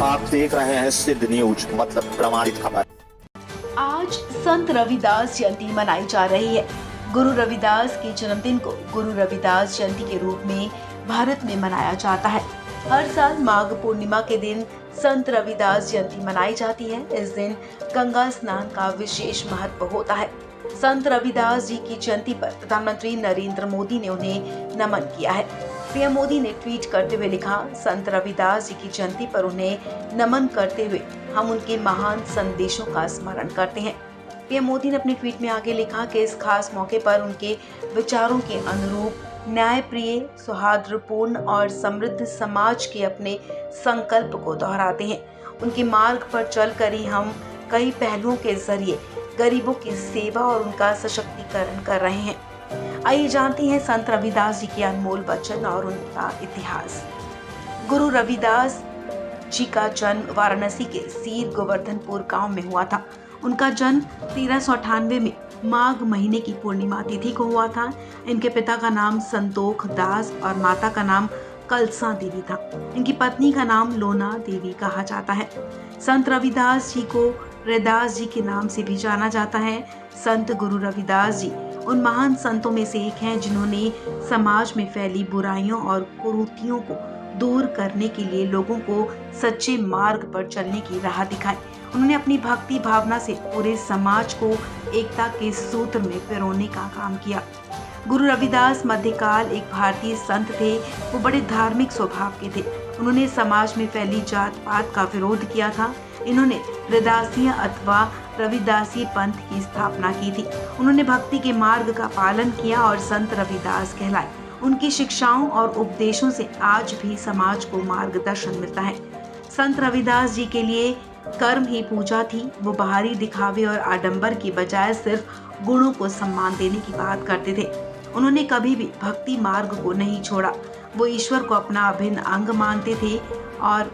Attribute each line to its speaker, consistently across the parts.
Speaker 1: आप देख रहे हैं सिद्ध न्यूज, मतलब प्रमाणित खबर।
Speaker 2: आज संत रविदास जयंती मनाई जा रही है। गुरु रविदास के जन्मदिन को गुरु रविदास जयंती के रूप में भारत में मनाया जाता है। हर साल माघ पूर्णिमा के दिन संत रविदास जयंती मनाई जाती है। इस दिन गंगा स्नान का विशेष महत्व होता है। संत रविदास जी की जयंती पर प्रधानमंत्री नरेंद्र मोदी ने उन्हें नमन किया है। पीएम मोदी ने ट्वीट करते हुए लिखा, संत रविदास जी की जयंती पर उन्हें नमन करते हुए हम उनके महान संदेशों का स्मरण करते हैं। पीएम मोदी ने अपने ट्वीट में आगे लिखा कि इस खास मौके पर उनके विचारों के अनुरूप न्यायप्रिय, सौहार्दपूर्ण और समृद्ध समाज के अपने संकल्प को दोहराते हैं। उनके मार्ग पर चलकर ही हम कई पहलुओं के जरिए गरीबों की सेवा और उनका सशक्तिकरण कर रहे हैं। आइए जानते हैं संत रविदास जी के अनमोल वचन और उनका इतिहास। गुरु रविदास जी का जन्म वाराणसी के सीर गोवर्धनपुर गांव में हुआ था। उनका जन्म 1398 में माघ महीने की पूर्णिमा तिथि को हुआ था। इनके पिता का नाम संतोख दास और माता का नाम कलसा देवी था। इनकी पत्नी का नाम लोना देवी कहा जाता है। संत रविदास जी को रैदास जी के नाम से भी जाना जाता है। संत गुरु रविदास जी उन महान संतों में से एक हैं जिन्होंने समाज में फैली बुराइयों और कुरीतियों को दूर करने के लिए लोगों को सच्चे मार्ग पर चलने की राह दिखाई। उन्होंने अपनी भक्ति भावना से पूरे समाज को एकता के सूत्र में पिरोने का काम किया। गुरु रविदास मध्यकाल एक भारतीय संत थे। वो बड़े धार्मिक स्वभाव के थे। उन्होंने समाज में फैली जात पात का विरोध किया था। इन्होंने रैदासीय अथवा रविदासी पंथ की स्थापना की थी। उन्होंने भक्ति के मार्ग का पालन किया और संत रविदास कहलाए। उनकी शिक्षाओं और उपदेशों से आज भी समाज को मार्गदर्शन मिलता है। संत रविदास जी के लिए कर्म ही पूजा थी। वो बाहरी दिखावे और आडंबर की बजाय सिर्फ गुणों को सम्मान देने की बात करते थे। उन्होंने कभी भी भक्ति मार्ग को नहीं छोड़ा। वो ईश्वर को अपना अभिन्न अंग मानते थे और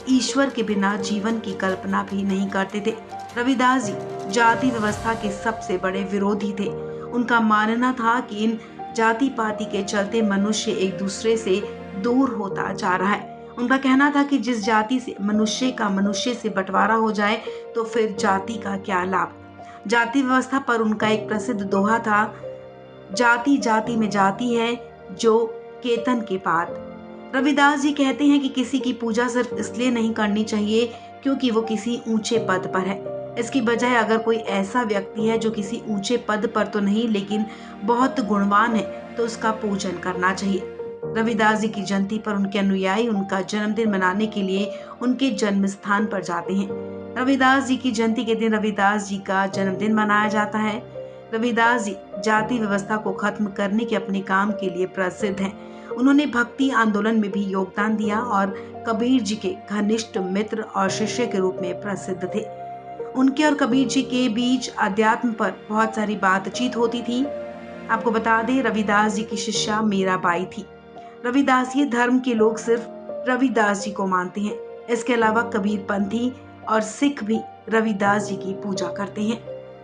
Speaker 2: ईश्वर के बिना जीवन की कल्पना भी नहीं करते थे। रविदास जी जाति व्यवस्था के सबसे बड़े विरोधी थे। उनका मानना था कि इन जाति पाति के चलते मनुष्य एक दूसरे से दूर होता जा रहा है। उनका कहना था कि जिस जाति से मनुष्य से बंटवारा हो जाए तो फिर जाति का क्या लाभ। जाति व्यवस्था पर उनका एक प्रसिद्ध दोहा था, जाति जाति में जाति है जो केतन के पात। रविदास जी कहते हैं कि किसी की पूजा सिर्फ इसलिए नहीं करनी चाहिए क्योंकि वो किसी ऊंचे पद पर है। इसकी बजाय अगर कोई ऐसा व्यक्ति है जो किसी ऊंचे पद पर तो नहीं लेकिन बहुत गुणवान है तो उसका पूजन करना चाहिए। रविदास जी की जयंती पर उनके अनुयायी उनका जन्मदिन मनाने के लिए उनके जन्म स्थान पर जाते हैं। रविदास जी की जयंती के दिन रविदास जी का जन्मदिन मनाया जाता है। रविदास जी जाति व्यवस्था को खत्म करने के अपने काम के लिए प्रसिद्ध हैं। उन्होंने भक्ति आंदोलन में भी योगदान दिया और कबीर जी के घनिष्ठ मित्र और शिष्य के रूप में प्रसिद्ध थे। उनके और कबीर जी के बीच अध्यात्म पर बहुत सारी बातचीत होती थी। आपको बता दें, रविदास जी की शिष्या मीराबाई थी। रविदासीय धर्म के लोग सिर्फ रविदास जी को मानते हैं। इसके अलावा कबीर पंथी और सिख भी रविदास जी की पूजा करते हैं।